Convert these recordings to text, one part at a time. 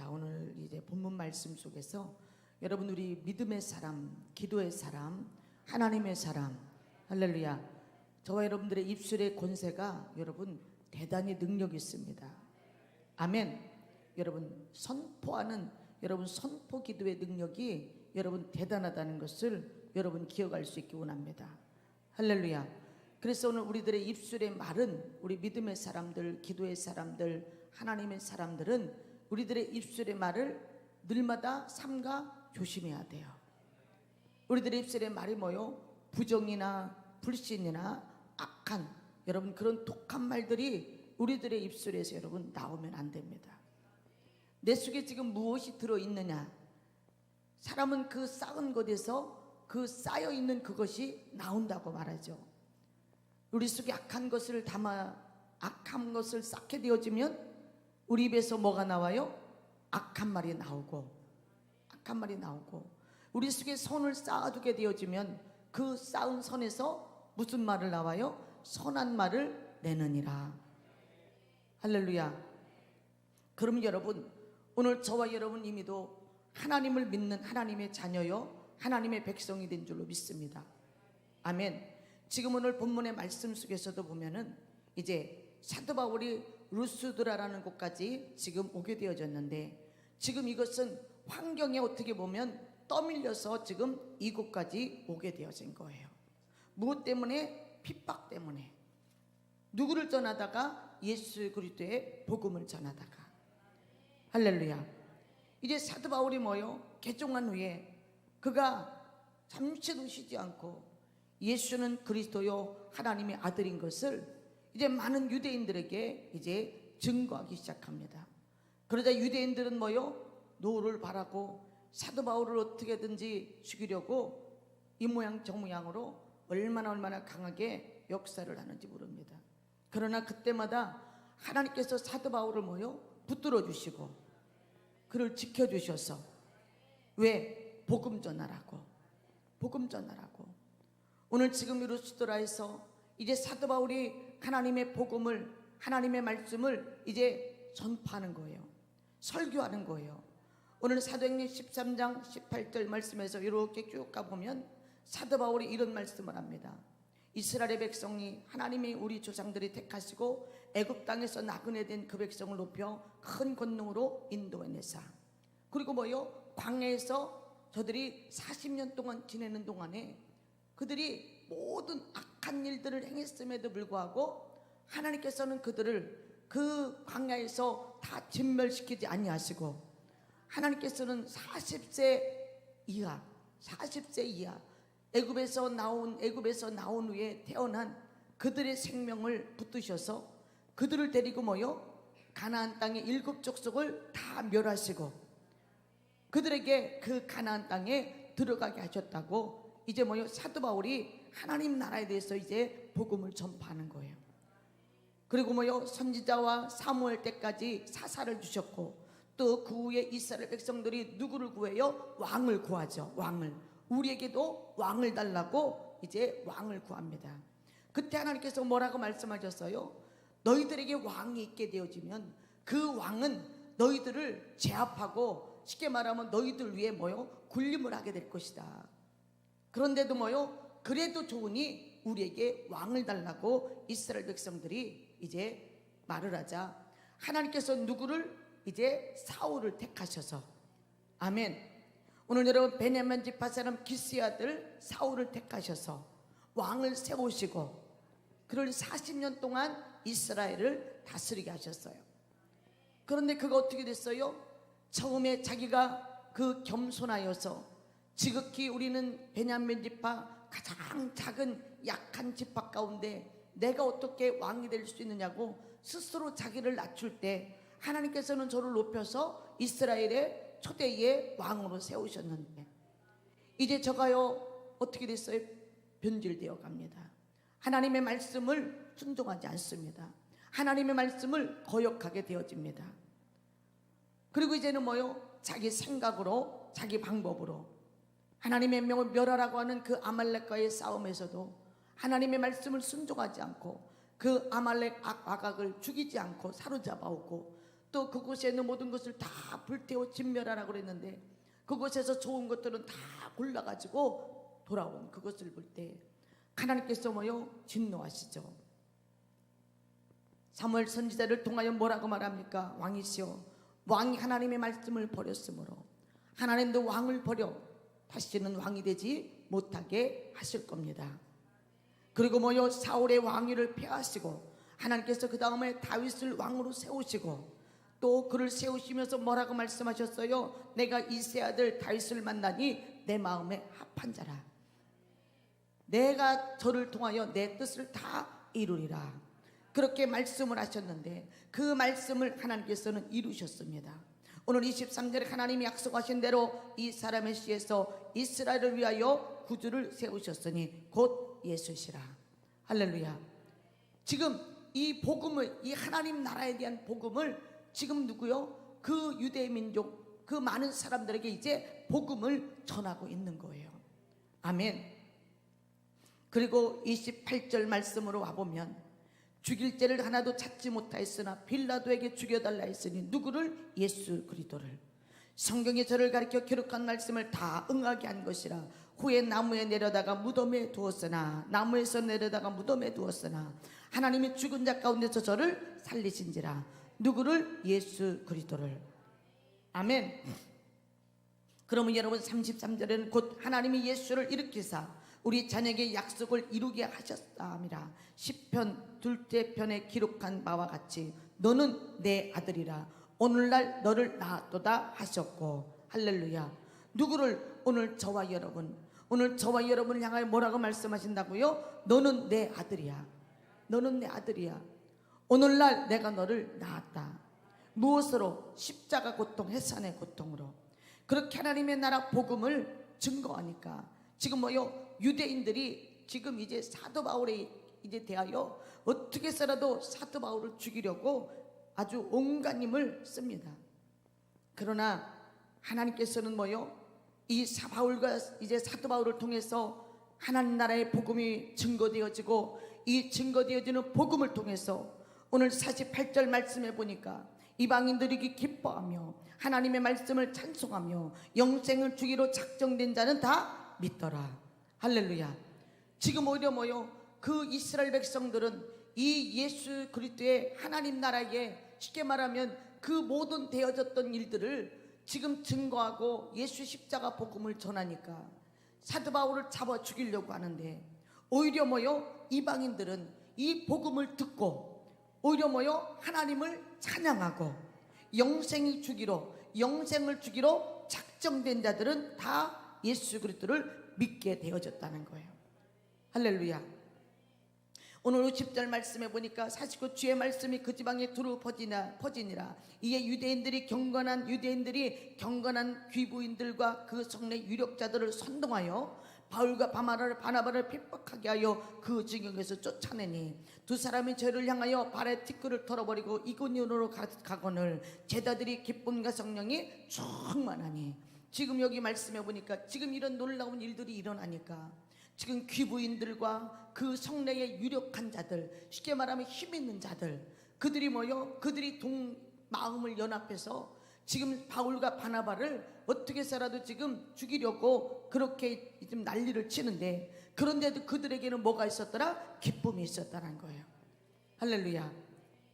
자, 오늘 이제 본문 말씀 속에서 여러분 우리 믿음의 사람, 기도의 사람, 하나님의 사람, 할렐루야. 저와 여러분들의 입술의 권세가 여러분 대단히 능력이 있습니다. 아멘. 여러분 선포하는 여러분 선포 기도의 능력이 여러분 대단하다는 것을 여러분 기억할 수 있기 원합니다. 할렐루야. 그래서 오늘 우리들의 입술의 말은 우리 믿음의 사람들, 기도의 사람들, 하나님의 사람들은 우리들의 입술의 말을 늘마다 삼가 조심해야 돼요. 우리들의 입술의 말이 뭐요? 부정이나 불신이나 악한 여러분 그런 독한 말들이 우리들의 입술에서 여러분 나오면 안 됩니다. 내 속에 지금 무엇이 들어있느냐? 사람은 그 썩은 것에서 그 쌓여있는 그것이 나온다고 말하죠. 우리 속에 악한 것을 담아 악한 것을 쌓게 되어지면 우리 입에서 뭐가 나와요? 악한 말이 나오고 악한 말이 나오고 우리 속에 선을 쌓아두게 되어지면 그 쌓은 선에서 무슨 말을 나와요? 선한 말을 내느니라. 할렐루야. 그럼 여러분 오늘 저와 여러분 이미도 하나님을 믿는 하나님의 자녀요 하나님의 백성이 된 줄로 믿습니다. 아멘. 지금 오늘 본문의 말씀 속에서도 보면은 이제 사도 바울이 루스드라라는 곳까지 지금 오게 되어졌는데 지금 이것은 환경에 어떻게 보면 떠밀려서 지금 이곳까지 오게 되어진 거예요. 무엇 때문에? 핍박 때문에. 누구를 전하다가? 예수 그리스도의 복음을 전하다가. 할렐루야. 이제 사도 바울이 뭐요? 개종한 후에 그가 잠시도 쉬지 않고 예수는 그리스도요 하나님의 아들인 것을 이제 많은 유대인들에게 이제 증거하기 시작합니다. 그러자 유대인들은 뭐요? 노를 바라고 사도 바울을 어떻게든지 죽이려고 이 모양 저 모양으로 얼마나 강하게 역사를 하는지 모릅니다. 그러나 그때마다 하나님께서 사도 바울을 뭐요? 붙들어 주시고 그를 지켜주셔서 왜? 복음 전하라고. 복음 전하라고. 오늘 지금 이 루스드라에서 이제 사도 바울이 하나님의 복음을 하나님의 말씀을 이제 전파하는 거예요. 설교하는 거예요. 오늘 사도행전 13장 18절 말씀에서 이렇게 쭉 가보면 사도 바울이 이런 말씀을 합니다. 이스라엘의 백성이 하나님이 우리 조상들이 택하시고 애굽 땅에서 나그네 된 그 백성을 높여 큰 권능으로 인도해내사 그리고 뭐요? 광야에서 저들이 40년 동안 지내는 동안에 그들이 모든 악한 일들을 행했음에도 불구하고 하나님께서는 그들을 그 광야에서 다 진멸시키지 아니하시고 하나님께서는 40세 이하 애굽에서 나온 후에 태어난 그들의 생명을 붙드셔서 그들을 데리고 뭐요? 가나안 땅의 7 족속을 다 멸하시고 그들에게 그 가나안 땅에 들어가게 하셨다고 이제 뭐요? 사도 바울이 하나님 나라에 대해서 이제 복음을 전파하는 거예요. 그리고 뭐요? 선지자와 사무엘 때까지 사사를 주셨고 또 그 후에 이스라엘 백성들이 누구를 구해요? 왕을 구하죠. 왕을. 우리에게도 왕을 달라고 이제 왕을 구합니다. 그때 하나님께서 뭐라고 말씀하셨어요? 너희들에게 왕이 있게 되어지면 그 왕은 너희들을 제압하고 쉽게 말하면 너희들 위해 뭐요? 군림을 하게 될 것이다. 그런데도 뭐요? 그래도 좋으니 우리에게 왕을 달라고 이스라엘 백성들이 이제 말을 하자 하나님께서 누구를? 이제 사울을 택하셔서 아멘. 오늘 여러분 베냐민 지파 사람 기스의 아들 사울을 택하셔서 왕을 세우시고 그를 40년 동안 이스라엘을 다스리게 하셨어요. 그런데 그가 어떻게 됐어요? 처음에 자기가 그 겸손하여서 지극히 우리는 베냐민 지파 가장 작은 약한 지파 가운데 내가 어떻게 왕이 될 수 있느냐고 스스로 자기를 낮출 때 하나님께서는 저를 높여서 이스라엘의 초대의 왕으로 세우셨는데 이제 저가요 어떻게 됐어요? 변질되어 갑니다. 하나님의 말씀을 순종하지 않습니다. 하나님의 말씀을 거역하게 되어집니다. 그리고 이제는 뭐요? 자기 생각으로 자기 방법으로 하나님의 명을 멸하라고 하는 그 아말렉과의 싸움에서도 하나님의 말씀을 순종하지 않고 그 아말렉 악악을 죽이지 않고 사로잡아오고 또 그곳에 있는 모든 것을 다 불태워 진멸하라고 그랬는데 그곳에서 좋은 것들은 다 골라가지고 돌아온 그것을 볼 때 하나님께서 뭐요? 진노하시죠. 사무엘 선지자를 통하여 뭐라고 말합니까? 왕이시여, 왕이 하나님의 말씀을 버렸으므로 하나님도 왕을 버려 다시는 왕이 되지 못하게 하실 겁니다. 그리고 뭐요? 사울의 왕위를 폐하시고 하나님께서 그 다음에 다윗을 왕으로 세우시고 또 그를 세우시면서 뭐라고 말씀하셨어요? 내가 이세 아들 다윗을 만나니 내 마음에 합한 자라. 내가 저를 통하여 내 뜻을 다 이루리라. 그렇게 말씀을 하셨는데 그 말씀을 하나님께서는 이루셨습니다. 오늘 23절에 하나님이 약속하신 대로 이 사람의 씨에서 이스라엘을 위하여 구주를 세우셨으니 곧 예수시라. 할렐루야. 지금 이 복음을, 이 하나님 나라에 대한 복음을 지금 누구요? 그 유대 민족, 그 많은 사람들에게 이제 복음을 전하고 있는 거예요. 아멘. 그리고 28절 말씀으로 와보면 죽일 죄를 하나도 찾지 못하였으나 빌라도에게 죽여달라 했으니 누구를? 예수 그리스도를. 성경이 저를 가리켜 기록한 말씀을 다 응하게 한 것이라. 후에 나무에 내려다가 무덤에 두었으나 나무에서 내려다가 무덤에 두었으나 하나님이 죽은 자 가운데서 저를 살리신지라. 누구를? 예수 그리스도를. 아멘. 그러면 여러분 33절에는 곧 하나님이 예수를 일으키사 우리 자녀에게 약속을 이루게 하셨다함이라. 시편 둘째 편에 기록한 바와 같이 너는 내 아들이라 오늘날 너를 낳았도다 하셨고. 할렐루야. 누구를? 오늘 저와 여러분, 오늘 저와 여러분을 향하여 뭐라고 말씀하신다고요? 너는 내 아들이야. 너는 내 아들이야. 오늘날 내가 너를 낳았다. 무엇으로? 십자가 고통, 해산의 고통으로. 그렇게 하나님의 나라 복음을 증거하니까 지금 뭐요? 유대인들이 지금 이제 사도 바울에 이제 대하여 어떻게 해서라도 사도 바울을 죽이려고 아주 온갖 힘을 씁니다. 그러나 하나님께서는 뭐요? 이 바울과 이제 사도 바울을 통해서 하나님 나라의 복음이 증거되어지고 이 증거되어지는 복음을 통해서 오늘 48절 말씀해 보니까 이방인들이 기뻐하며 하나님의 말씀을 찬송하며 영생을 주기로 작정된 자는 다 믿더라. 할렐루야. 지금 오히려 뭐요? 그 이스라엘 백성들은 이 예수 그리스도의 하나님 나라에 쉽게 말하면 그 모든 되어졌던 일들을 지금 증거하고 예수 십자가 복음을 전하니까 사도 바울을 잡아 죽이려고 하는데 오히려 뭐요? 이방인들은 이 복음을 듣고 오히려 뭐요? 하나님을 찬양하고 영생을 주기로 작정된 자들은 다 예수 그리스도를 믿게 되어졌다는 거예요. 할렐루야. 오늘 50절 말씀해 보니까 사실 주의 말씀이 그 지방에 두루 퍼지니라. 이에 경건한 귀부인들과 그 성내 유력자들을 선동하여 바울과 바나바를 핍박하게 하여 그 지경에서 쫓아내니 두 사람이 저를 향하여 발에 티끌을 털어버리고 이곳으로 가거늘 제자들이 기쁨과 성령이 충만하니. 지금 여기 말씀해 보니까 지금 이런 놀라운 일들이 일어나니까 지금 귀부인들과 그 성내의 유력한 자들, 쉽게 말하면 힘 있는 자들, 그들이 뭐요? 그들이 마음을 연합해서 지금 바울과 바나바를 어떻게 해서라도 지금 죽이려고 그렇게 지금 난리를 치는데 그런데도 그들에게는 뭐가 있었더라? 기쁨이 있었다는 거예요. 할렐루야.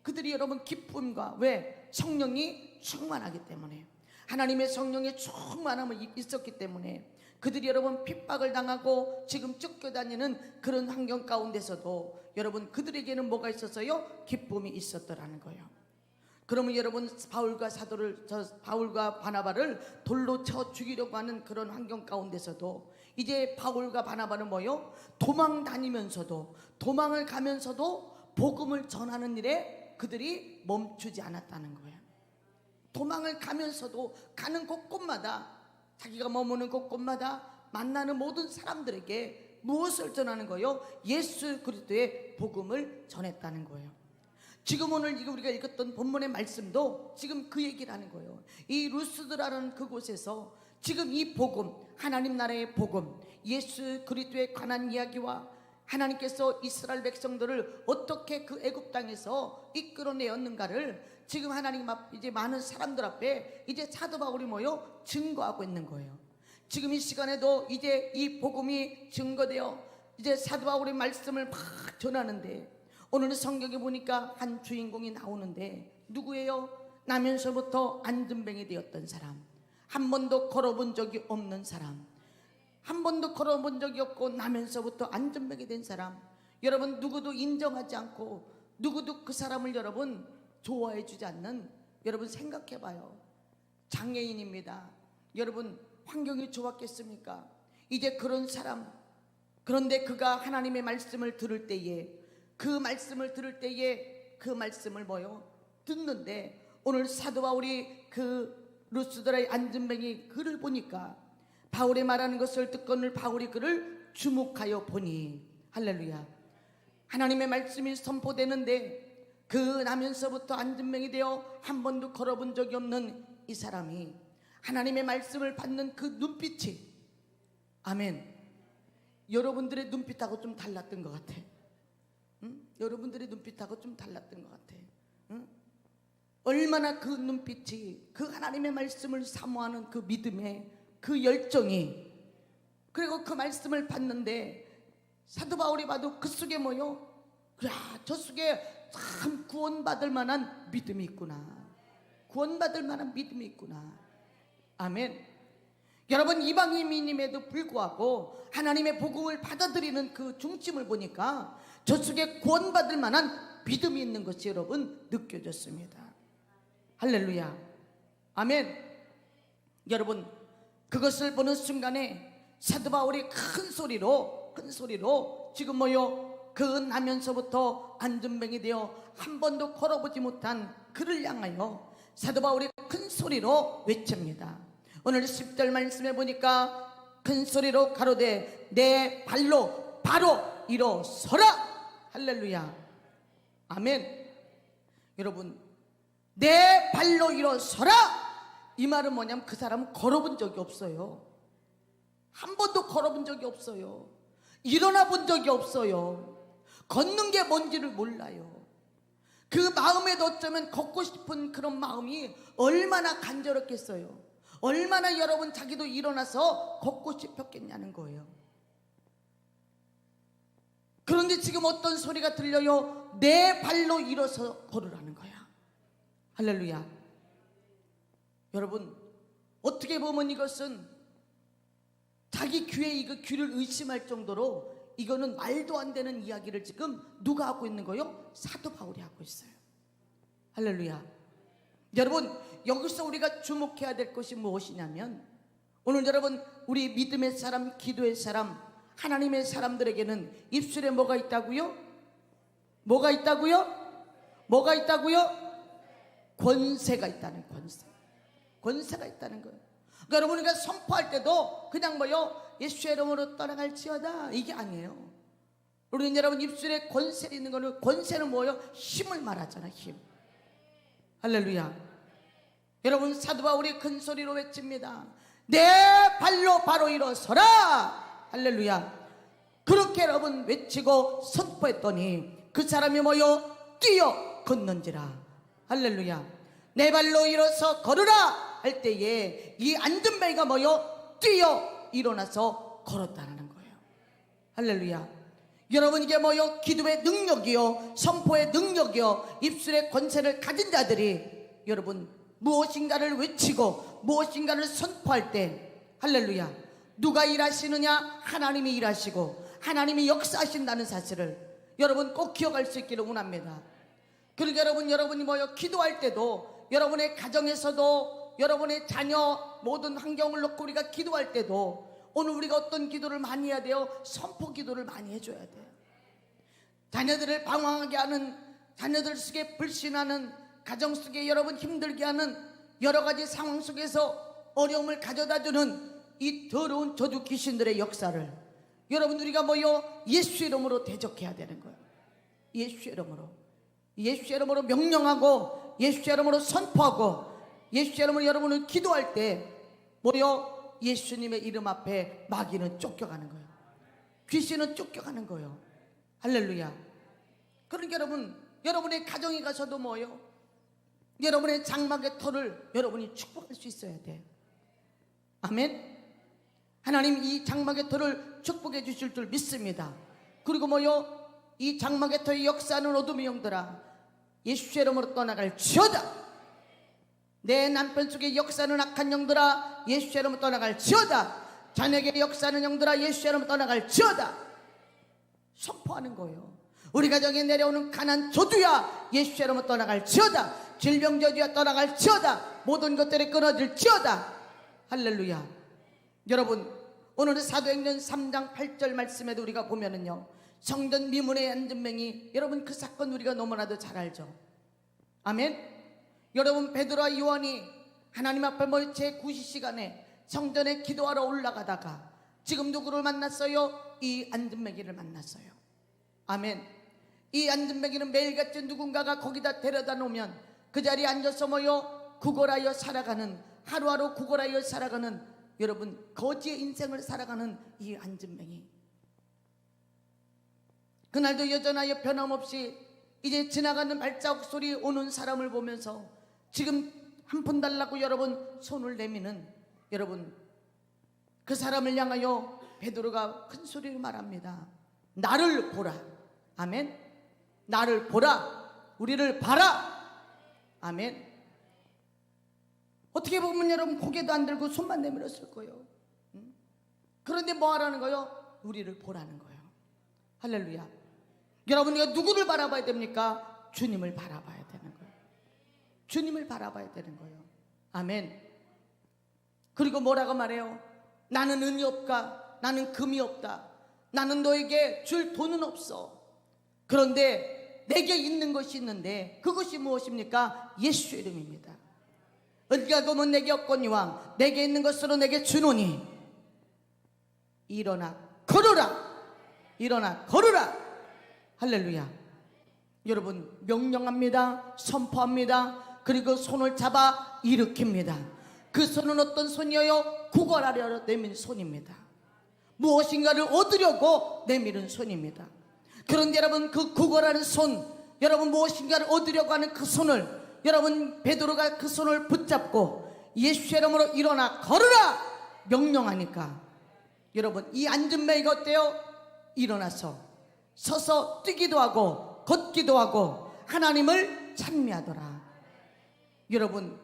그들이 여러분 기쁨과 왜? 성령이 충만하기 때문에 하나님의 성령의 충만함이 있었기 때문에 그들이 여러분 핍박을 당하고 지금 쫓겨다니는 그런 환경 가운데서도 여러분 그들에게는 뭐가 있었어요? 기쁨이 있었더라는 거예요. 그러면 여러분 바울과 바나바를 돌로 쳐 죽이려고 하는 그런 환경 가운데서도 이제 바울과 바나바는 뭐요? 도망을 가면서도 복음을 전하는 일에 그들이 멈추지 않았다는 거예요. 도망을 가면서도 가는 곳곳마다 자기가 머무는 곳곳마다 만나는 모든 사람들에게 무엇을 전하는 거예요? 예수 그리스도의 복음을 전했다는 거예요. 지금 오늘 우리가 읽었던 본문의 말씀도 지금 그 얘기를 하는 거예요. 이 루스드라는 그곳에서 지금 이 복음, 하나님 나라의 복음, 예수 그리스도에 관한 이야기와 하나님께서 이스라엘 백성들을 어떻게 그 애굽 땅에서 이끌어내었는가를 지금 하나님 앞 이제 많은 사람들 앞에 이제 사도 바울이 뭐요? 증거하고 있는 거예요. 지금 이 시간에도 이제 이 복음이 증거되어 이제 사도 바울의 말씀을 막 전하는데, 오늘 성경에 보니까 한 주인공이 나오는데 누구예요? 나면서부터 안전뱅이 되었던 사람, 한 번도 걸어본 적이 없는 사람, 한 번도 걸어본 적이 없고 나면서부터 안전뱅이 된 사람. 여러분, 누구도 인정하지 않고 누구도 그 사람을 여러분 좋아해 주지 않는, 여러분 생각해봐요. 장애인입니다. 여러분, 환경이 좋았겠습니까? 이제 그런 사람, 그런데 그가 하나님의 말씀을 들을 때에, 그 말씀을 들을 때에 그 말씀을 뭐요? 듣는데, 오늘 사도 바울이 그 루스드라의 안전뱅이 글을 보니까 바울이 말하는 것을 듣고는 바울이 그를 주목하여 보니, 할렐루야, 하나님의 말씀이 선포되는데 그 나면서부터 안전뱅이 되어 한 번도 걸어본 적이 없는 이 사람이 하나님의 말씀을 받는 그 눈빛이, 아멘, 여러분들의 눈빛하고 좀 달랐던 것 같아. 응? 여러분들의 눈빛하고 좀 달랐던 것 같아. 응? 얼마나 그 눈빛이, 그 하나님의 말씀을 사모하는 그 믿음의 그 열정이, 그리고 그 말씀을 받는데 사도 바울이 봐도 그 속에 뭐요? 야, 저 속에 참 구원받을 만한 믿음이 있구나. 구원받을 만한 믿음이 있구나. 아멘. 여러분, 이방인임에도 불구하고 하나님의 복음을 받아들이는 그 중심을 보니까 저 속에 구원받을 만한 믿음이 있는 것이 여러분 느껴졌습니다. 할렐루야, 아멘. 여러분, 그것을 보는 순간에 사도 바울이 큰 소리로 지금 뭐요? 그 나면서부터 안전뱅이 되어 한 번도 걸어보지 못한 그를 향하여 사도 바울이 큰 소리로 외칩니다. 오늘 10절 말씀에 보니까 큰 소리로 가로되 내 발로 바로 일어서라. 할렐루야, 아멘. 여러분, 내 발로 일어서라, 이 말은 뭐냐면 그 사람은 걸어본 적이 없어요. 한 번도 걸어본 적이 없어요. 일어나 본 적이 없어요. 걷는 게 뭔지를 몰라요. 그 마음에도 어쩌면 걷고 싶은 그런 마음이 얼마나 간절했겠어요. 얼마나 여러분 자기도 일어나서 걷고 싶었겠냐는 거예요. 그런데 지금 어떤 소리가 들려요? 내 발로 일어서 걸으라는 거야. 할렐루야. 여러분, 어떻게 보면 이것은 자기 귀를 의심할 정도로 이거는 말도 안 되는 이야기를 지금 누가 하고 있는 거요? 사도 바울이 하고 있어요. 할렐루야. 여러분, 여기서 우리가 주목해야 될 것이 무엇이냐면, 오늘 여러분, 우리 믿음의 사람, 기도의 사람, 하나님의 사람들에게는 입술에 뭐가 있다고요? 뭐가 있다고요? 뭐가 있다고요? 권세가 있다는, 권세가 있다는 거예요. 그러니까 여러분, 우리가 선포할 때도 그냥 뭐요? 예수의 이름으로 떠나갈지어다, 이게 아니에요. 우리는 여러분 입술에 권세 있는 거는, 권세는 뭐예요? 힘을 말하잖아, 힘. 할렐루야. 여러분, 사도 바울이 큰 소리로 외칩니다. 내 발로 바로 일어서라. 할렐루야. 그렇게 여러분 외치고 선포했더니 그 사람이 뭐요? 뛰어 걷는지라. 할렐루야. 내 발로 일어서 걸으라 할 때에 이 안전뱅이가 뭐요? 뛰어 일어나서 걸었다는 거예요. 할렐루야. 여러분, 이게 뭐요? 기도의 능력이요, 선포의 능력이요, 입술의 권세를 가진 자들이 여러분 무엇인가를 외치고 무엇인가를 선포할 때, 할렐루야, 누가 일하시느냐? 하나님이 일하시고 하나님이 역사하신다는 사실을 여러분 꼭 기억할 수 있기를 원합니다. 그러니까 여러분이 뭐요? 기도할 때도, 여러분의 가정에서도, 여러분의 자녀 모든 환경을 놓고 우리가 기도할 때도, 오늘 우리가 어떤 기도를 많이 해야 돼요? 선포 기도를 많이 해줘야 돼요. 자녀들을 방황하게 하는, 자녀들 속에 불신하는, 가정 속에 여러분 힘들게 하는 여러 가지 상황 속에서 어려움을 가져다주는 이 더러운 저주 귀신들의 역사를 여러분 우리가 뭐요? 예수 이름으로 대적해야 되는 거예요. 예수 이름으로, 예수 이름으로 명령하고, 예수 이름으로 선포하고, 예수 이름으로 여러분을 기도할 때 뭐요? 예수님의 이름 앞에 마귀는 쫓겨가는 거예요. 귀신은 쫓겨가는 거예요. 할렐루야. 그러니까 여러분의 가정에 가서도 뭐요? 여러분의 장막의 터를 여러분이 축복할 수 있어야 돼. 아멘. 하나님 이 장막의 터를 축복해 주실 줄 믿습니다. 그리고 뭐요? 이 장막의 터에 역사하는 어둠의 영들아, 예수의 이름으로 떠나갈지어다. 내 남편 속에 역사하는 악한 영들아, 예수의 이름으로 떠나갈지어다. 자녀에게 역사하는 영들아, 예수의 이름으로 떠나갈지어다. 선포하는 거예요. 우리 가정에 내려오는 가난 저주야, 예수의 이름으로 떠나갈지어다. 질병 저주야 떠나갈지어다. 모든 것들이 끊어질지어다. 할렐루야. 여러분, 오늘은 사도행전 3장 8절 말씀에도 우리가 보면은요, 성전 미문의 안전맹이, 여러분 그 사건 우리가 너무나도 잘 알죠. 아멘. 여러분 베드로와 요한이 하나님 앞에 제 9시 시간에 성전에 기도하러 올라가다가 지금 누구를 만났어요? 이 안전맹이를 만났어요. 아멘. 이 안전맹이는 매일같이 누군가가 거기다 데려다 놓으면 그 자리에 앉아서 구걸하여 살아가는, 하루하루 구걸하여 살아가는, 여러분 거지의 인생을 살아가는 이 안전맹이, 그날도 여전하여 변함없이 이제 지나가는 발자국 소리 오는 사람을 보면서 지금 한 푼 달라고 여러분 손을 내미는, 여러분 그 사람을 향하여 베드로가 큰 소리로 말합니다. 나를 보라. 아멘. 나를 보라. 우리를 봐라. 아멘. 어떻게 보면 여러분 고개도 안 들고 손만 내밀었을 거예요. 그런데 뭐 하라는 거예요? 우리를 보라는 거예요. 할렐루야. 여러분, 우리가 누구를 바라봐야 됩니까? 주님을 바라봐야 되는 거예요. 주님을 바라봐야 되는 거예요. 아멘. 그리고 뭐라고 말해요? 나는 은이 없다. 나는 금이 없다. 나는 너에게 줄 돈은 없어. 그런데 내게 있는 것이 있는데 그것이 무엇입니까? 예수 이름입니다. 은과 금은 내게 없거니와 내게 있는 것으로 내게 주노니 일어나 걸어라. 일어나 걸어라. 할렐루야. 여러분 명령합니다. 선포합니다. 그리고 손을 잡아 일으킵니다. 그 손은 어떤 손이에요? 구걸하려 내민 손입니다. 무엇인가를 얻으려고 내미는 손입니다. 그런데 여러분 그 구걸하는 손, 여러분 무엇인가를 얻으려고 하는 그 손을, 여러분 베드로가 그 손을 붙잡고 예수의 이름으로 일어나 걸으라 명령하니까, 여러분 이 안전매가 어때요? 일어나서 서서 뛰기도 하고 걷기도 하고 하나님을 찬미하더라. 여러분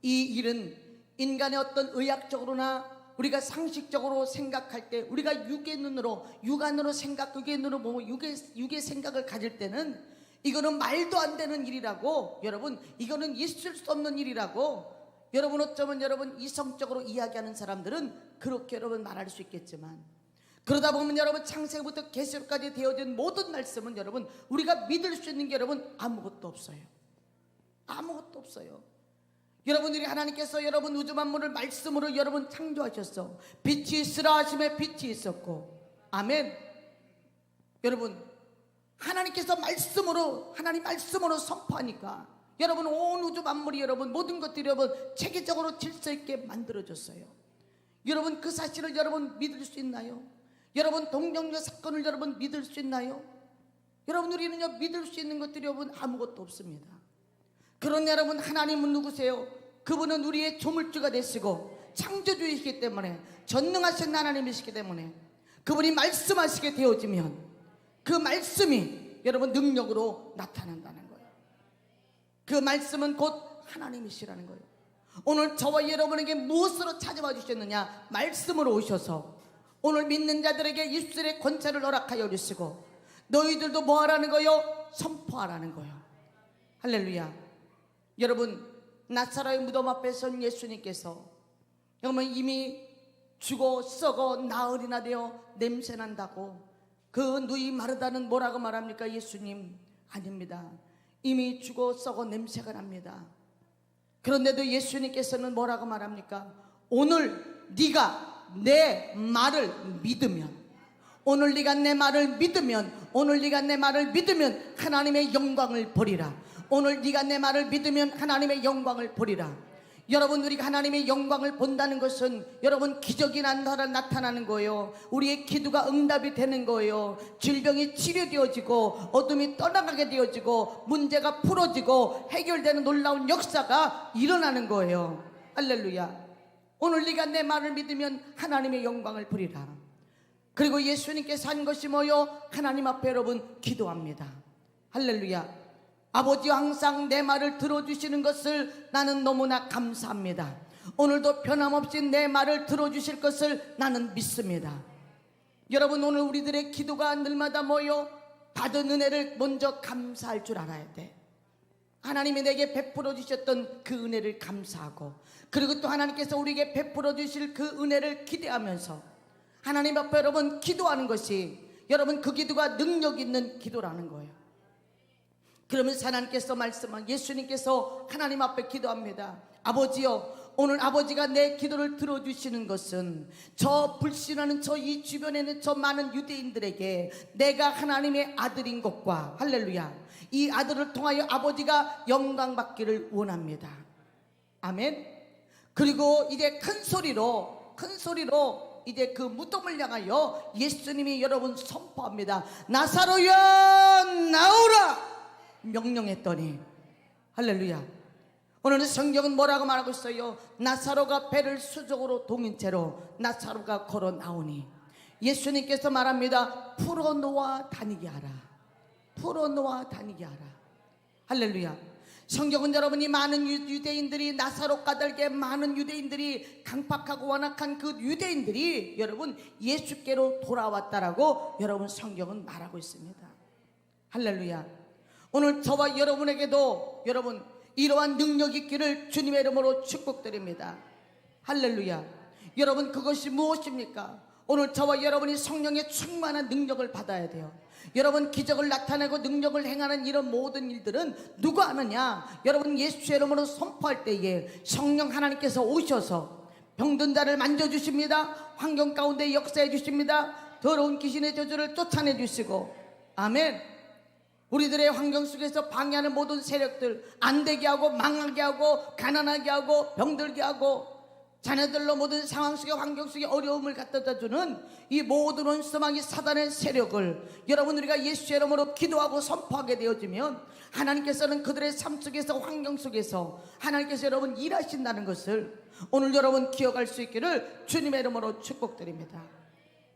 이 일은 인간의 어떤 의학적으로나 우리가 상식적으로 생각할 때, 우리가 육의 눈으로, 육안으로 생각, 육의 눈으로 보고 육의 생각을 가질 때는 이거는 말도 안 되는 일이라고, 여러분 이거는 있을 수 없는 일이라고, 여러분 어쩌면 여러분 이성적으로 이야기하는 사람들은 그렇게 여러분 말할 수 있겠지만, 그러다 보면 여러분 창세기부터 계시록까지 되어진 모든 말씀은 여러분 우리가 믿을 수 있는 게 여러분 아무것도 없어요. 아무것도 없어요. 여러분들이 하나님께서 여러분 우주 만물을 말씀으로 여러분 창조하셨어. 빛이 있으라 하심에 빛이 있었고. 아멘. 여러분 하나님께서 말씀으로, 하나님 말씀으로 선포하니까 여러분 온 우주 만물이, 여러분 모든 것들이 여러분 체계적으로 질서 있게 만들어졌어요. 여러분 그 사실을 여러분 믿을 수 있나요? 여러분 동정녀 사건을 여러분 믿을 수 있나요? 여러분 우리는요 믿을 수 있는 것들이 여러분 아무것도 없습니다. 그런 여러분 하나님은 누구세요? 그분은 우리의 조물주가 되시고 창조주이시기 때문에, 전능하신 하나님이시기 때문에 그분이 말씀하시게 되어지면 그 말씀이 여러분 능력으로 나타난다는 거예요. 그 말씀은 곧 하나님이시라는 거예요. 오늘 저와 여러분에게 무엇으로 찾아와 주셨느냐? 말씀으로 오셔서 오늘 믿는 자들에게 입술의 권세를 허락하여 주시고, 너희들도 뭐 하라는 거요? 선포하라는 거예요. 할렐루야. 여러분 나사로의 무덤 앞에 선 예수님께서 여러분 이미 죽어 썩어 나흘이나 되어 냄새난다고, 그 누이 마르다는 뭐라고 말합니까? 예수님 아닙니다. 이미 죽어 썩어 냄새가 납니다. 그런데도 예수님께서는 뭐라고 말합니까? 오늘 네가 내 말을 믿으면, 오늘 네가 내 말을 믿으면, 오늘 네가 내 말을 믿으면 하나님의 영광을 보리라. 오늘 네가 내 말을 믿으면 하나님의 영광을 보리라. 여러분, 우리가 하나님의 영광을 본다는 것은 여러분 기적이 나타나는 거예요. 우리의 기도가 응답이 되는 거예요. 질병이 치료되어지고 어둠이 떠나가게 되어지고 문제가 풀어지고 해결되는 놀라운 역사가 일어나는 거예요. 할렐루야. 오늘 네가 내 말을 믿으면 하나님의 영광을 부리라. 그리고 예수님께서 한 것이 뭐요? 하나님 앞에 여러분 기도합니다. 할렐루야. 아버지, 항상 내 말을 들어주시는 것을 나는 너무나 감사합니다. 오늘도 변함없이 내 말을 들어주실 것을 나는 믿습니다. 여러분, 오늘 우리들의 기도가 늘마다 뭐요? 받은 은혜를 먼저 감사할 줄 알아야 돼. 하나님이 내게 베풀어 주셨던 그 은혜를 감사하고, 그리고 또 하나님께서 우리에게 베풀어 주실 그 은혜를 기대하면서 하나님 앞에 여러분 기도하는 것이 여러분 그 기도가 능력 있는 기도라는 거예요. 그러면서 하나님께서 말씀한 예수님께서 하나님 앞에 기도합니다. 아버지요, 오늘 아버지가 내 기도를 들어주시는 것은 저 불신하는 저 이 주변에 있는 저 많은 유대인들에게 내가 하나님의 아들인 것과, 할렐루야, 이 아들을 통하여 아버지가 영광 받기를 원합니다. 아멘. 그리고 이제 큰 소리로 이제 그 무덤을 향하여 예수님이 여러분 선포합니다. 나사로야 나오라 명령했더니, 할렐루야. 오늘은 성경은 뭐라고 말하고 있어요? 나사로가 배를 수족으로 동인 채로 나사로가 걸어 나오니 예수님께서 말합니다. 풀어놓아 다니게 하라. 풀어놓아 다니게 하라. 할렐루야. 성경은 여러분이 많은 유대인들이, 나사로 까닭에 많은 유대인들이, 강팍하고 완악한 그 유대인들이 여러분 예수께로 돌아왔다라고 여러분 성경은 말하고 있습니다. 할렐루야. 오늘 저와 여러분에게도 여러분 이러한 능력이 있기를 주님의 이름으로 축복드립니다. 할렐루야. 여러분, 그것이 무엇입니까? 오늘 저와 여러분이 성령의 충만한 능력을 받아야 돼요. 여러분, 기적을 나타내고 능력을 행하는 이런 모든 일들은 누가 하느냐? 여러분, 예수의 이름으로 선포할 때에 성령 하나님께서 오셔서 병든 자를 만져주십니다. 환경 가운데 역사해 주십니다. 더러운 귀신의 저주를 쫓아내 주시고, 아멘. 우리들의 환경 속에서 방해하는 모든 세력들, 안되게 하고 망하게 하고 가난하게 하고 병들게 하고 자녀들로 모든 상황 속에, 환경 속에 어려움을 갖다 주는 이 모든 원수마귀 사단의 세력을 여러분 우리가 예수의 이름으로 기도하고 선포하게 되어지면 하나님께서는 그들의 삶 속에서, 환경 속에서 하나님께서 여러분 일하신다는 것을 오늘 여러분 기억할 수 있기를 주님의 이름으로 축복드립니다.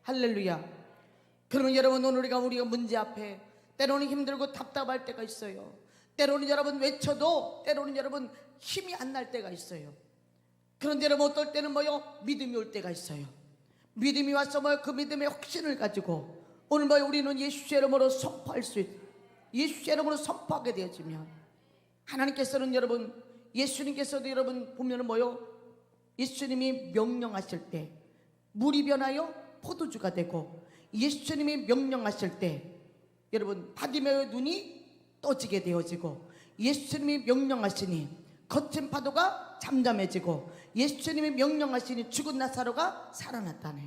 할렐루야. 그러면 여러분, 오늘 우리가 문제 앞에 때로는 힘들고 답답할 때가 있어요. 때로는 여러분 외쳐도 때로는 여러분 힘이 안 날 때가 있어요. 그런데 여러분 어떨 때는 뭐요? 믿음이 올 때가 있어요. 믿음이 와서 뭐요? 그 믿음의 확신을 가지고 오늘 뭐요? 우리는 예수의 이름으로 선포할 수 있어요. 예수의 이름으로 선포하게 되어지면 하나님께서는 여러분, 예수님께서도 여러분 보면은 뭐요? 예수님이 명령하실 때 물이 변하여 포도주가 되고, 예수님이 명령하실 때 여러분 바디메오의 눈이 떠지게 되어지고, 예수님이 명령하시니 거친 파도가 잠잠해지고, 예수님이 명령하시니 죽은 나사로가 살아났다네.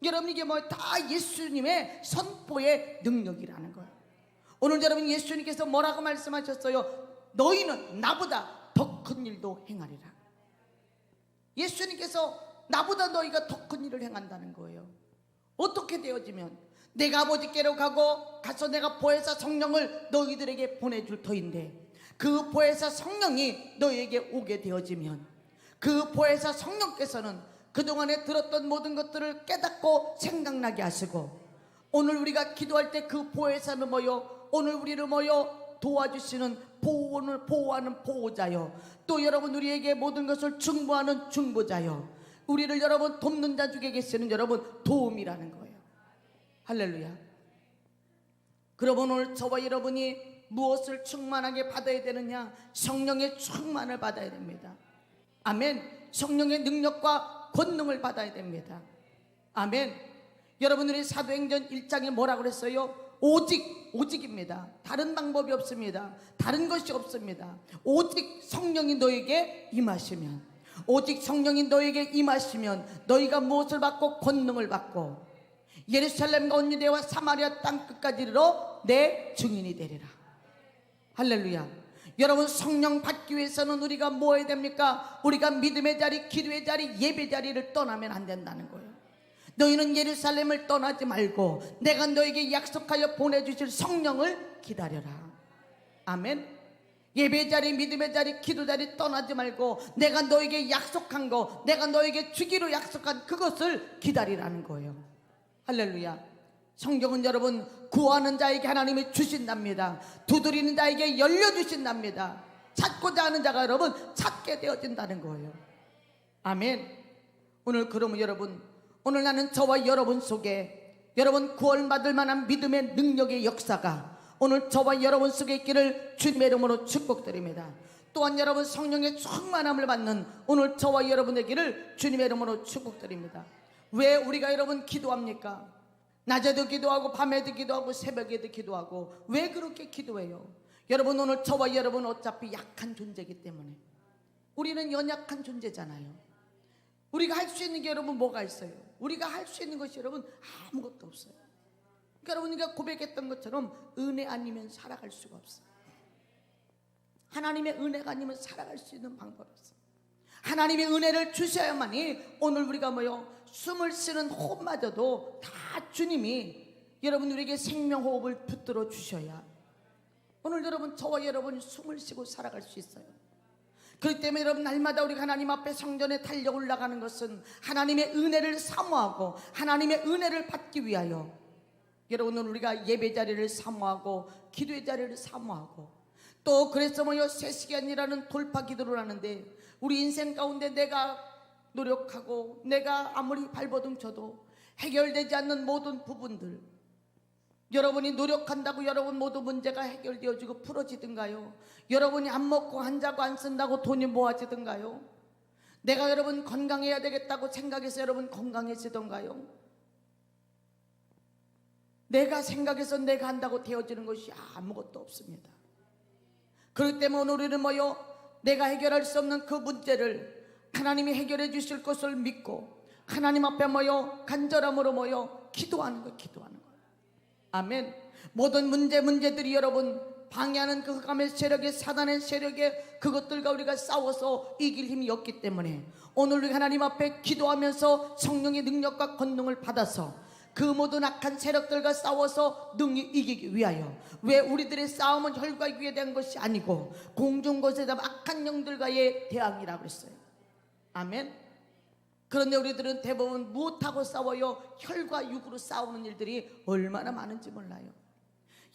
여러분, 이게 뭐 다 예수님의 선포의 능력이라는 거예요. 오늘 여러분 예수님께서 뭐라고 말씀하셨어요? 너희는 나보다 더 큰 일도 행하리라. 예수님께서 나보다 너희가 더 큰 일을 행한다는 거예요. 어떻게 되어지면 내가 아버지께로 가서 내가 보혜사 성령을 너희들에게 보내줄 터인데, 그 보혜사 성령이 너희에게 오게 되어지면 그 보혜사 성령께서는 그동안에 들었던 모든 것들을 깨닫고 생각나게 하시고, 오늘 우리가 기도할 때 그 보혜사는 뭐요? 오늘 우리를 뭐요? 도와주시는 보호하는 보호자요, 또 여러분 우리에게 모든 것을 중보하는 중보자요, 우리를 여러분 돕는 자 중에 계시는 여러분 도움이라는 거예요. 할렐루야. 그러면 오늘 저와 여러분이 무엇을 충만하게 받아야 되느냐? 성령의 충만을 받아야 됩니다. 아멘. 성령의 능력과 권능을 받아야 됩니다. 아멘. 여러분들이 사도행전 1장에 뭐라고 그랬어요? 오직입니다. 다른 방법이 없습니다. 다른 것이 없습니다. 오직 성령이 너에게 임하시면, 오직 성령이 너에게 임하시면 너희가 무엇을 받고? 권능을 받고 예루살렘과 온 유대와 사마리아 땅 끝까지 이르러 내 증인이 되리라. 할렐루야. 여러분, 성령 받기 위해서는 우리가 뭐 해야 됩니까? 우리가 믿음의 자리, 기도의 자리, 예배 자리를 떠나면 안 된다는 거예요. 너희는 예루살렘을 떠나지 말고 내가 너에게 약속하여 보내주실 성령을 기다려라. 아멘. 예배 자리, 믿음의 자리, 기도 자리 떠나지 말고 내가 너에게 약속한 거, 내가 너에게 주기로 약속한 그것을 기다리라는 거예요. 할렐루야. 성경은 여러분, 구하는 자에게 하나님이 주신답니다. 두드리는 자에게 열려주신답니다. 찾고자 하는 자가 여러분 찾게 되어진다는 거예요. 아멘. 오늘 그러면 여러분, 오늘 나는 저와 여러분 속에 여러분 구원받을 만한 믿음의 능력의 역사가 오늘 저와 여러분 속에 있기를 주님의 이름으로 축복드립니다. 또한 여러분 성령의 충만함을 받는 오늘 저와 여러분에게를 주님의 이름으로 축복드립니다. 왜 우리가 여러분 기도합니까? 낮에도 기도하고 밤에도 기도하고 새벽에도 기도하고 왜 그렇게 기도해요? 여러분, 오늘 저와 여러분 어차피 약한 존재이기 때문에, 우리는 연약한 존재잖아요. 우리가 할 수 있는 게 여러분 뭐가 있어요? 우리가 할 수 있는 것이 여러분 아무것도 없어요. 그러니까 여러분이 고백했던 것처럼 은혜 아니면 살아갈 수가 없어요. 하나님의 은혜가 아니면 살아갈 수 있는 방법이 없어요. 하나님의 은혜를 주셔야만이 오늘 우리가 숨을 쉬는 호흡마저도 다 주님이 여러분 우리에게 생명호흡을 붙들어 주셔야 오늘 여러분 저와 여러분이 숨을 쉬고 살아갈 수 있어요. 그렇기 때문에 여러분 날마다 우리가 하나님 앞에 성전에 달려 올라가는 것은 하나님의 은혜를 사모하고 하나님의 은혜를 받기 위하여, 여러분 오늘 우리가 예배 자리를 사모하고 기도의 자리를 사모하고 또 그래서 3시간이라는 돌파 기도를 하는데, 우리 인생 가운데 내가 노력하고 내가 아무리 발버둥 쳐도 해결되지 않는 모든 부분들, 여러분이 노력한다고 여러분 모두 문제가 해결되어지고 풀어지든가요? 여러분이 안 먹고 안 자고 안 쓴다고 돈이 모아지든가요? 내가 여러분 건강해야 되겠다고 생각해서 여러분 건강해지던가요? 내가 생각해서 내가 한다고 되어지는 것이 아무것도 없습니다. 그렇기 때문에 오늘 우리는 내가 해결할 수 없는 그 문제를 하나님이 해결해 주실 것을 믿고 하나님 앞에 간절함으로 기도하는 거예요. 기도하는 거예요. 아멘. 모든 문제들이 여러분 방해하는 그 흑암의 세력의 사단의 세력의 그것들과 우리가 싸워서 이길 힘이 없기 때문에 오늘 우리 하나님 앞에 기도하면서 성령의 능력과 권능을 받아서 그 모든 악한 세력들과 싸워서 능히 이기기 위하여, 왜 우리들의 싸움은 혈과 육에 대한 것이 아니고 공중 곳에서 악한 영들과의 대항이라고 했어요. 아멘. 그런데 우리들은 대부분 무엇하고 싸워요? 혈과 육으로 싸우는 일들이 얼마나 많은지 몰라요.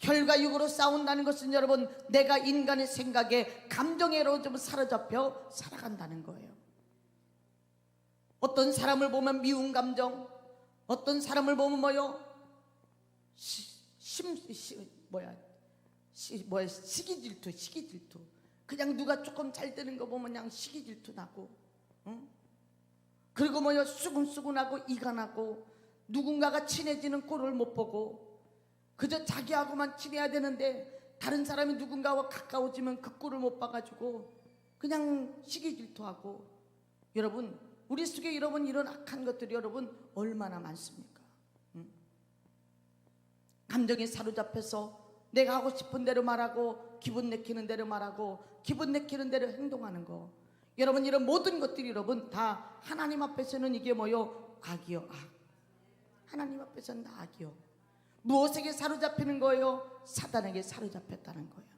혈과 육으로 싸운다는 것은 여러분 내가 인간의 생각에 감정에로 좀 사로잡혀 살아간다는 거예요. 어떤 사람을 보면 미운 감정, 어떤 사람을 보면 시기질투. 그냥 누가 조금 잘 되는 거 보면 그냥 시기질투 나고, 응? 그리고 수근수근하고 이가 나고 누군가가 친해지는 꼴을 못 보고 그저 자기하고만 친해야 되는데 다른 사람이 누군가와 가까워지면 그 꼴을 못 봐가지고 그냥 시기질투하고, 여러분 우리 속에 여러분 이런 악한 것들이 여러분 얼마나 많습니까? 응? 감정에 사로잡혀서 내가 하고 싶은 대로 말하고 기분 내키는 대로 말하고 기분 내키는 대로 행동하는 거, 여러분 이런 모든 것들이 여러분 다 하나님 앞에서는 이게 악이요, 악. 하나님 앞에서는 다 악이요. 무엇에게 사로잡히는 거예요? 사단에게 사로잡혔다는 거예요.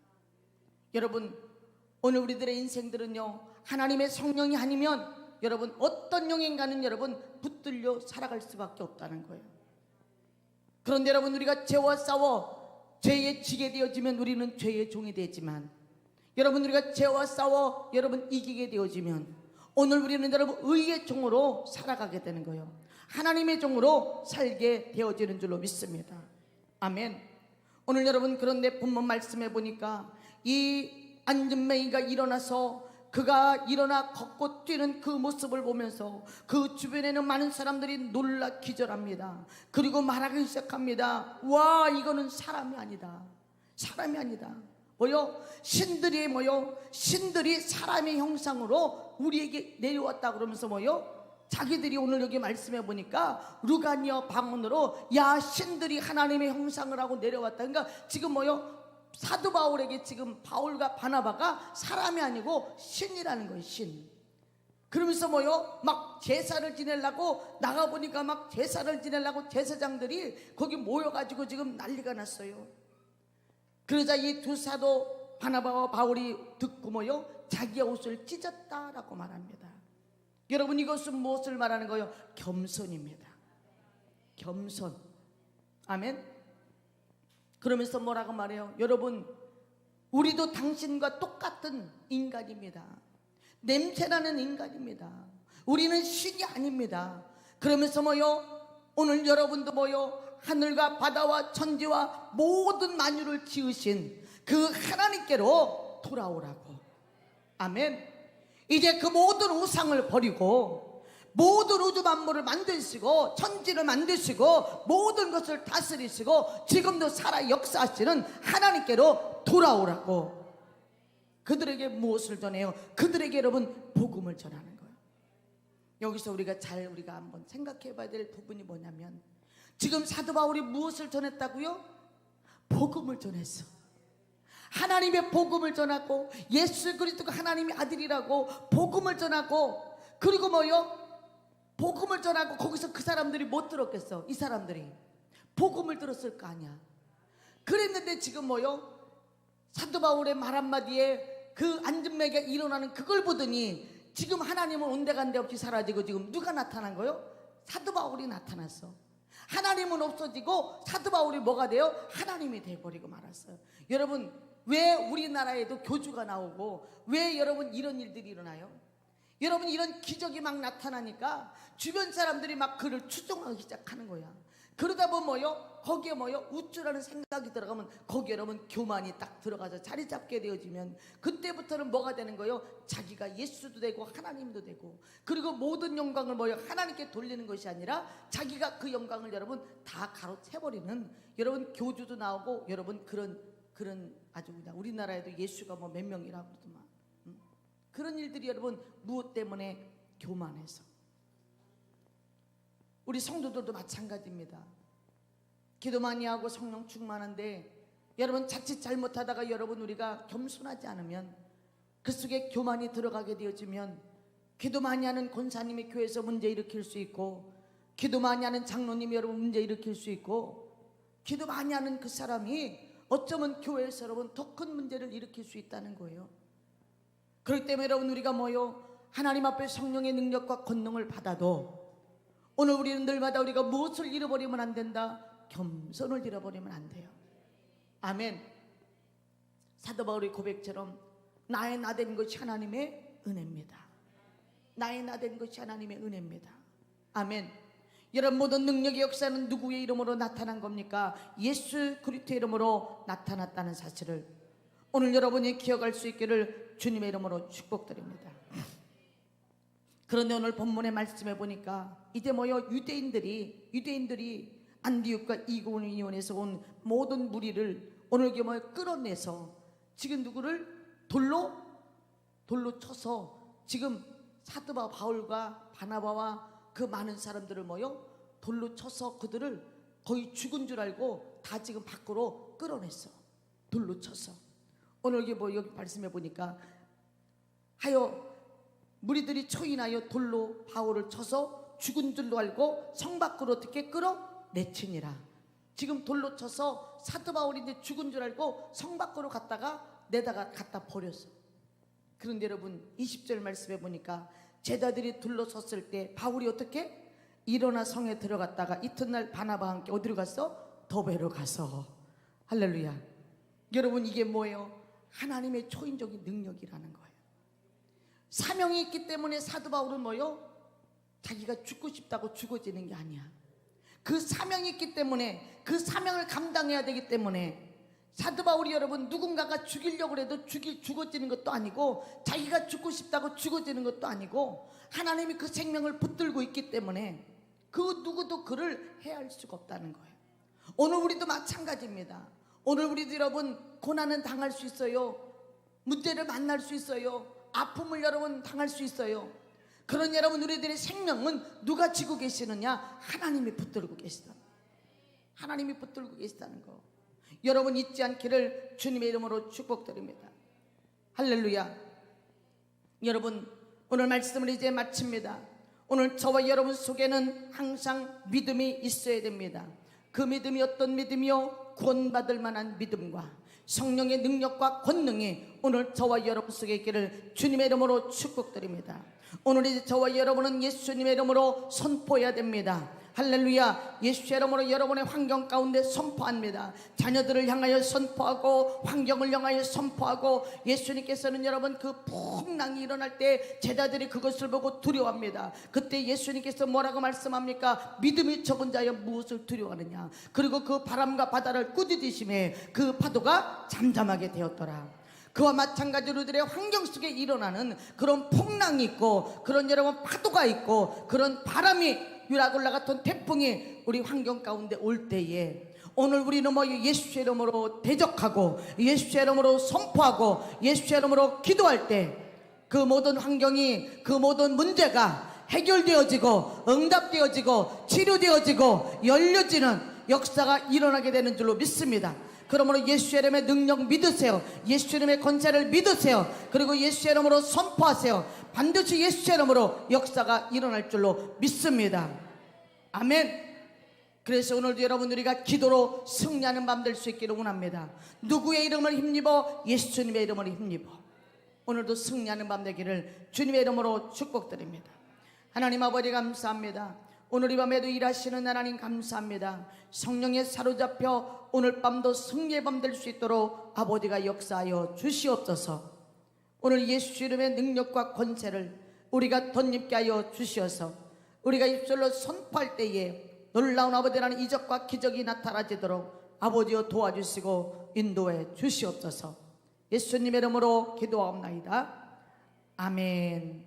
여러분 오늘 우리들의 인생들은요 하나님의 성령이 아니면 여러분 어떤 영인가는 여러분 붙들려 살아갈 수밖에 없다는 거예요. 그런데 여러분 우리가 죄와 싸워 죄에 지게 되어지면 우리는 죄의 종이 되지만, 여러분 우리가 죄와 싸워 여러분 이기게 되어지면 오늘 우리는 여러분 의의 종으로 살아가게 되는 거예요. 하나님의 종으로 살게 되어지는 줄로 믿습니다. 아멘. 오늘 여러분 그런데 본문 말씀해 보니까 이 안전맹이가 일어나서 그가 일어나 걷고 뛰는 그 모습을 보면서 그 주변에는 많은 사람들이 놀라 기절합니다. 그리고 말하기 시작합니다. 와, 이거는 사람이 아니다. 사람이 아니다. 신들이 신들이 사람의 형상으로 우리에게 내려왔다 그러면서 자기들이 오늘 여기 말씀해 보니까 루가니아 방언으로 야 신들이 하나님의 형상을 하고 내려왔다. 그러니까 지금 사도 바울에게 지금 바울과 바나바가 사람이 아니고 신이라는 거예요. 신. 그러면서 뭐요? 막 제사를 지내려고 나가보니까 막 제사를 지내려고 제사장들이 거기 모여가지고 지금 난리가 났어요. 그러자 이 두 사도 바나바와 바울이 듣고 뭐요? 자기의 옷을 찢었다라고 말합니다. 여러분, 이것은 무엇을 말하는 거예요? 겸손입니다. 겸손. 아멘. 그러면서 뭐라고 말해요? 여러분, 우리도 당신과 똑같은 인간입니다. 냄새나는 인간입니다. 우리는 신이 아닙니다. 그러면서 뭐요? 오늘 여러분도 뭐요? 하늘과 바다와 천지와 모든 만유를 지으신 그 하나님께로 돌아오라고. 아멘. 이제 그 모든 우상을 버리고 모든 우주 만물을 만드시고 천지를 만드시고 모든 것을 다스리시고 지금도 살아 역사하시는 하나님께로 돌아오라고. 그들에게 무엇을 전해요? 그들에게 여러분 복음을 전하는 거예요. 여기서 우리가 한번 생각해 봐야 될 부분이 뭐냐면, 지금 사도 바울이 무엇을 전했다고요? 복음을 전했어. 하나님의 복음을 전하고 예수 그리스도가 하나님의 아들이라고 복음을 전하고, 그리고 뭐요? 복음을 전하고 거기서 그 사람들이 못 들었겠어? 이 사람들이 복음을 들었을 거 아니야. 그랬는데 지금 뭐요? 사도 바울의 말 한마디에 그 안전매가 일어나는 그걸 보더니 지금 하나님은 온데간데 없이 사라지고 지금 누가 나타난 거요? 사도 바울이 나타났어. 하나님은 없어지고 사도 바울이 뭐가 돼요? 하나님이 돼버리고 말았어요. 여러분, 왜 우리나라에도 교주가 나오고 왜 여러분 이런 일들이 일어나요? 여러분, 이런 기적이 막 나타나니까 주변 사람들이 막 그를 추종하기 시작하는 거야. 그러다 보면 뭐요? 거기에 뭐요? 우쭐하는 생각이 들어가면 거기에 여러분 교만이 딱 들어가서 자리 잡게 되어지면 그때부터는 뭐가 되는 거예요? 자기가 예수도 되고 하나님도 되고, 그리고 모든 영광을 뭐요? 하나님께 돌리는 것이 아니라 자기가 그 영광을 여러분 다 가로채버리는, 여러분 교주도 나오고 여러분 그런 아주 그냥 우리나라에도 예수가 뭐 몇 명이라고 그러더만 그런 일들이 여러분 무엇 때문에? 교만해서. 우리 성도들도 마찬가지입니다. 기도 많이 하고 성령 충만한데 여러분 자칫 잘못하다가 여러분 우리가 겸손하지 않으면 그 속에 교만이 들어가게 되어지면 기도 많이 하는 권사님이 교회에서 문제 일으킬 수 있고, 기도 많이 하는 장로님이 여러분 문제 일으킬 수 있고, 기도 많이 하는 그 사람이 어쩌면 교회에서 여러분 더 큰 문제를 일으킬 수 있다는 거예요. 그렇기 때문에 여러분 우리가 뭐요? 하나님 앞에 성령의 능력과 권능을 받아도 오늘 우리는 늘마다 우리가 무엇을 잃어버리면 안 된다? 겸손을 잃어버리면 안 돼요. 아멘. 사도 바울의 고백처럼 나의 나된 것이 하나님의 은혜입니다. 나의 나된 것이 하나님의 은혜입니다. 아멘. 여러분, 모든 능력의 역사는 누구의 이름으로 나타난 겁니까? 예수 그리스도의 이름으로 나타났다는 사실을 오늘 여러분이 기억할 수 있기를 주님의 이름으로 축복드립니다. 그런데 오늘 본문의 말씀해 보니까 이제 뭐요? 유대인들이 안디옥과 이고니온에서 온 모든 무리를 오늘 이게 뭐 끌어내서 지금 누구를 돌로 쳐서 지금 사도 바울과 바나바와 그 많은 사람들을 뭐요? 돌로 쳐서 그들을 거의 죽은 줄 알고 다 지금 밖으로 끌어냈어. 돌로 쳐서. 오늘 이게 뭐 여기 말씀해 보니까 하여 무리들이 초인하여 돌로 바울을 쳐서 죽은 줄로 알고 성 밖으로 어떻게 끌어내치니라. 지금 돌로 쳐서 사도 바울이 이제 죽은 줄 알고 성 밖으로 갖다 버렸어. 그런데 여러분 20절 말씀해 보니까 제자들이 둘러섰을 때 바울이 어떻게? 일어나 성에 들어갔다가 이튿날 바나바와 함께 어디로 갔어? 더베로 가서. 할렐루야. 여러분, 이게 뭐예요? 하나님의 초인적인 능력이라는 거예요. 사명이 있기 때문에 사도 바울은 뭐예요? 자기가 죽고 싶다고 죽어지는 게 아니야. 그 사명이 있기 때문에 그 사명을 감당해야 되기 때문에 사도 바울이 여러분 누군가가 죽이려고 해도 죽어지는 것도 아니고 자기가 죽고 싶다고 죽어지는 것도 아니고 하나님이 그 생명을 붙들고 있기 때문에 그 누구도 그를 해할 수가 없다는 거예요. 오늘 우리도 마찬가지입니다. 오늘 우리도 여러분 고난은 당할 수 있어요. 문제를 만날 수 있어요. 아픔을 여러분 당할 수 있어요. 그런 여러분 우리들의 생명은 누가 지고 계시느냐? 하나님이 붙들고 계시다. 하나님이 붙들고 계시다는 거. 여러분 잊지 않기를 주님의 이름으로 축복드립니다. 할렐루야. 여러분 오늘 말씀을 이제 마칩니다. 오늘 저와 여러분 속에는 항상 믿음이 있어야 됩니다. 그 믿음이 어떤 믿음이요? 구원받을 만한 믿음과 성령의 능력과 권능이 오늘 저와 여러분 속에 있기를 주님의 이름으로 축복드립니다. 오늘 이제 저와 여러분은 예수님의 이름으로 선포해야 됩니다. 할렐루야. 예수의 이름으로 여러분의 환경 가운데 선포합니다. 자녀들을 향하여 선포하고 환경을 향하여 선포하고, 예수님께서는 여러분 그 풍랑이 일어날 때 제자들이 그것을 보고 두려워합니다. 그때 예수님께서 뭐라고 말씀합니까? 믿음이 적은 자여 무엇을 두려워하느냐. 그리고 그 바람과 바다를 꾸짖으심에 그 파도가 잠잠하게 되었더라. 그와 마찬가지로 우리들의 환경 속에 일어나는 그런 풍랑이 있고, 그런 여러분 파도가 있고, 그런 바람이 유라굴라 같은 태풍이 우리 환경 가운데 올 때에 오늘 우리는 예수의 이름으로 대적하고 예수의 이름으로 선포하고 예수의 이름으로 기도할 때 그 모든 환경이, 그 모든 문제가 해결되어지고 응답되어지고 치료되어지고 열려지는 역사가 일어나게 되는 줄로 믿습니다. 그러므로 예수의 이름의 능력 믿으세요. 예수의 이름의 권세를 믿으세요. 그리고 예수의 이름으로 선포하세요. 반드시 예수의 이름으로 역사가 일어날 줄로 믿습니다. 아멘. 그래서 오늘도 여러분 우리가 기도로 승리하는 밤 될 수 있기를 원합니다. 누구의 이름을 힘입어? 예수님의 이름을 힘입어 오늘도 승리하는 밤 되기를 주님의 이름으로 축복드립니다. 하나님 아버지 감사합니다. 오늘 이 밤에도 일하시는 하나님 감사합니다. 성령에 사로잡혀 오늘 밤도 승리의 밤 될 수 있도록 아버지가 역사하여 주시옵소서. 오늘 예수 이름의 능력과 권세를 우리가 덧입게 하여 주시어서 우리가 입술로 선포할 때에 놀라운 아버지라는 이적과 기적이 나타나지도록 아버지여 도와주시고 인도해 주시옵소서. 예수님의 이름으로 기도하옵나이다. 아멘.